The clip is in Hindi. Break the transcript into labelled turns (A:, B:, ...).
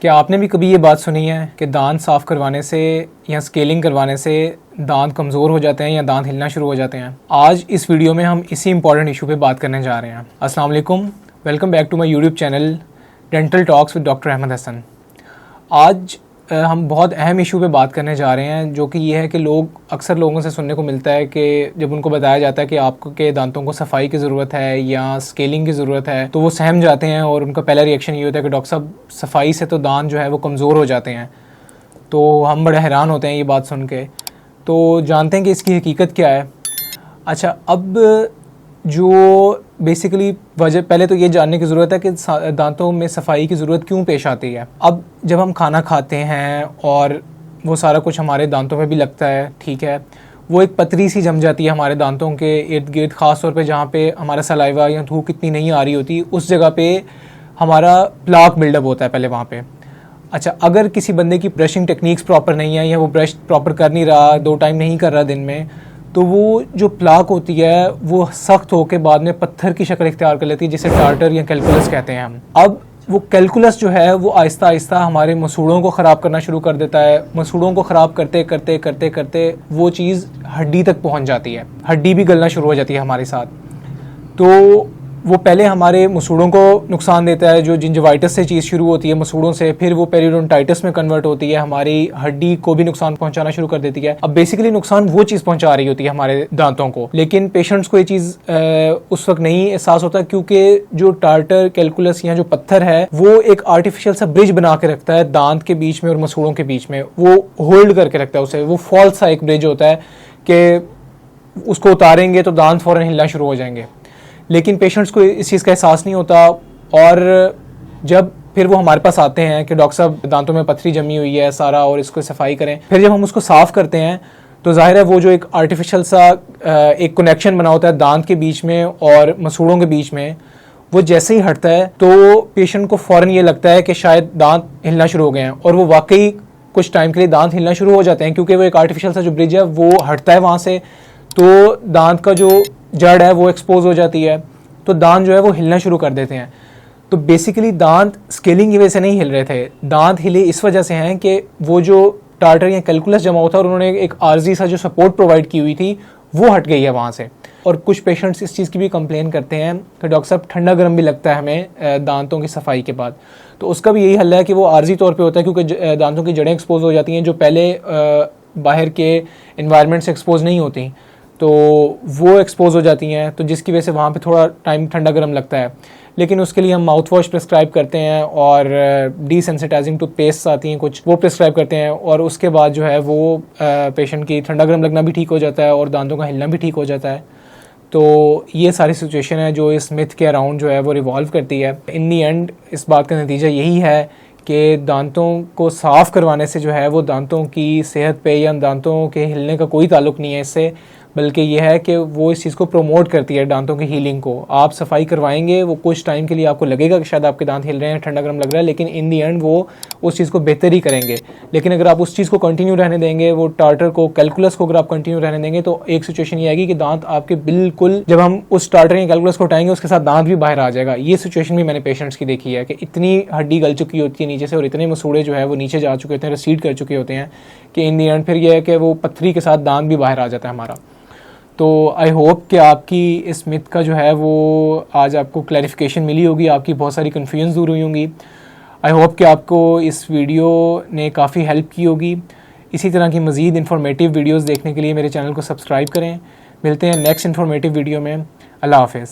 A: क्या आपने भी कभी ये बात सुनी है कि दांत साफ़ करवाने से या स्केलिंग करवाने से दांत कमज़ोर हो जाते हैं या दांत हिलना शुरू हो जाते हैं? आज इस वीडियो में हम इसी इंपॉर्टेंट इशू पे बात करने जा रहे हैं। अस्सलाम वालेकुम, welcome back to my YouTube channel dental talks with doctor Ahmad Hasan. आज हम बहुत अहम इशू पे बात करने जा रहे हैं, जो कि ये है कि अक्सर लोगों से सुनने को मिलता है कि जब उनको बताया जाता है कि आपको के दांतों को सफाई की ज़रूरत है या स्केलिंग की ज़रूरत है, तो वो सहम जाते हैं और उनका पहला रिएक्शन ये होता है कि डॉक्टर साहब सफाई से तो दांत जो है वो कमज़ोर हो जाते हैं। तो हम बड़े हैरान होते हैं ये बात सुन के। तो जानते हैं कि इसकी हकीकत क्या है। अच्छा, अब जो बेसिकली वजह, पहले तो ये जानने की ज़रूरत है कि दांतों में सफाई की ज़रूरत क्यों पेश आती है। अब जब हम खाना खाते हैं और वो सारा कुछ हमारे दांतों पे भी लगता है, ठीक है, वो एक पतरी सी जम जाती है हमारे दांतों के इर्द गिर्द, ख़ास तौर पे जहाँ पे हमारा सलाइवा या थूक इतनी नहीं आ रही होती, उस जगह पे हमारा प्लाक बिल्डअप होता है पहले वहाँ पे। अच्छा, अगर किसी बंदे की ब्रशिंग टेक्निक्स प्रॉपर नहीं है या वो ब्रश प्रॉपर कर नहीं रहा, 2 टाइम नहीं कर रहा दिन में, तो वो जो प्लाक होती है वो सख्त होकर बाद में पत्थर की शक्ल इख्तियार कर लेती है, जिसे टार्टर या कैलकुलस कहते हैं हम। अब वो कैलकुलस जो है वो आहिस्ता आहिस्ता हमारे मसूड़ों को ख़राब करना शुरू कर देता है। मसूड़ों को ख़राब करते करते करते करते वो चीज़ हड्डी तक पहुंच जाती है, हड्डी भी गलना शुरू हो जाती है हमारे साथ। तो वो पहले हमारे मसूड़ों को नुकसान देता है, जो जिंजवाइटिस से चीज़ शुरू होती है मसूड़ों से, फिर वो पेरियोडोंटाइटिस में कन्वर्ट होती है, हमारी हड्डी को भी नुकसान पहुंचाना शुरू कर देती है। अब बेसिकली नुकसान वो चीज़ पहुंचा रही होती है हमारे दांतों को, लेकिन पेशेंट्स को ये चीज़ उस वक्त नहीं एहसास होता, क्योंकि जो टार्टर, कैलकुलस या जो पत्थर है वो एक आर्टिफिशियल सा ब्रिज बना के रखता है दांत के बीच में और मसूड़ों के बीच में, वो होल्ड करके रखता है उसे। वो फॉल्स सा एक ब्रिज होता है कि उसको उतारेंगे तो दांत फ़ौरन हिलना शुरू हो जाएंगे, लेकिन पेशेंट्स को इस चीज़ का एहसास नहीं होता। और जब फिर वो हमारे पास आते हैं कि डॉक्टर साहब दांतों में पथरी जमी हुई है सारा और इसको सफाई करें, फिर जब हम उसको साफ़ करते हैं तो जाहिर है वो जो एक आर्टिफिशियल सा एक कनेक्शन बना होता है दांत के बीच में और मसूड़ों के बीच में, वो जैसे ही हटता है तो पेशेंट को फ़ौरन ये लगता है कि शायद दांत हिलना शुरू हो गए हैं, और वो वाकई कुछ टाइम के लिए दांत हिलना शुरू हो जाते हैं, क्योंकि वो एक आर्टिफिशियल सा जो ब्रिज है वो हटता है वहाँ से, तो दांत का जो जड़ है वो एक्सपोज हो जाती है, तो दांत जो है वो हिलना शुरू कर देते हैं। तो बेसिकली दांत स्केलिंग की वजह से नहीं हिल रहे थे, दांत हिले इस वजह से हैं कि वो जो टार्टर या कैलकुलस जमा होता है और उन्होंने एक आर्जी सा जो सपोर्ट प्रोवाइड की हुई थी वो हट गई है वहाँ से। और कुछ पेशेंट्स इस चीज़ की भी कंप्लेन करते हैं कि डॉक्टर साहब ठंडा गर्म भी लगता है हमें दांतों की सफाई के बाद। तो उसका भी यही हल है कि वो आर्जी तौर पे होता है, क्योंकि दांतों की जड़ें एक्सपोज हो जाती हैं जो पहले बाहर के इन्वायरमेंट से एक्सपोज नहीं होती, तो वो एक्सपोज हो जाती हैं, तो जिसकी वजह से वहाँ पे थोड़ा टाइम ठंडा गर्म लगता है। लेकिन उसके लिए हम माउथ वॉश प्रिस्क्राइब करते हैं और डीसेंसिटाइजिंग टूथपेस्ट आती हैं कुछ, वो प्रिस्क्राइब करते हैं, और उसके बाद जो है वो पेशेंट की ठंडा गर्म लगना भी ठीक हो जाता है और दांतों का हिलना भी ठीक हो जाता है। तो ये सारी सिचुएशन है जो इस मिथ के अराउंड जो है वो रिवॉल्व करती है। इन दी एंड इस बात का नतीजा यही है कि दांतों को साफ़ करवाने से जो है वो दांतों की सेहत पे या दांतों के हिलने का कोई ताल्लुक़ नहीं है इससे, बल्कि यह है कि वो इस चीज़ को प्रमोट करती है दांतों की हीलिंग को। आप सफाई करवाएंगे, वो कुछ टाइम के लिए आपको लगेगा कि शायद आपके दांत हिल रहे हैं, ठंडा गर्म लग रहा है, लेकिन इन दी एंड वो उस चीज़ को बेहतर ही करेंगे। लेकिन अगर आप उस चीज़ को कंटिन्यू रहने देंगे, वो टार्टर को, कैलकुलस को अगर आप कंटिन्यू रहने देंगे, तो एक सिचुएशन ये आएगी कि दांत आपके बिल्कुल, जब हम उस टार्टर या कैलकुलस को उठाएंगे उसके साथ दांत भी बाहर आ जाएगा। ये सिचुएशन भी मैंने पेशेंट्स की देखी है कि इतनी हड्डी गल चुकी होती है नीचे से और इतने मसूड़े जो है वो नीचे जा चुके होते हैं, रिसीड कर चुके होते हैं, कि इन दी एंड फिर यह है कि वो पत्थरी के साथ दांत भी बाहर आ जाता है हमारा। तो आई होप कि आपकी इस मिथ का जो है वो आज आपको क्लैरिफिकेशन मिली होगी, आपकी बहुत सारी कन्फ्यूजन दूर हुई होंगी। आई होप कि आपको इस वीडियो ने काफ़ी हेल्प की होगी। इसी तरह की मज़ीद इन्फॉर्मेटिव वीडियोस देखने के लिए मेरे चैनल को सब्सक्राइब करें। मिलते हैं नेक्स्ट इन्फॉर्मेटिव वीडियो में। अल्लाह हाफ़िज़।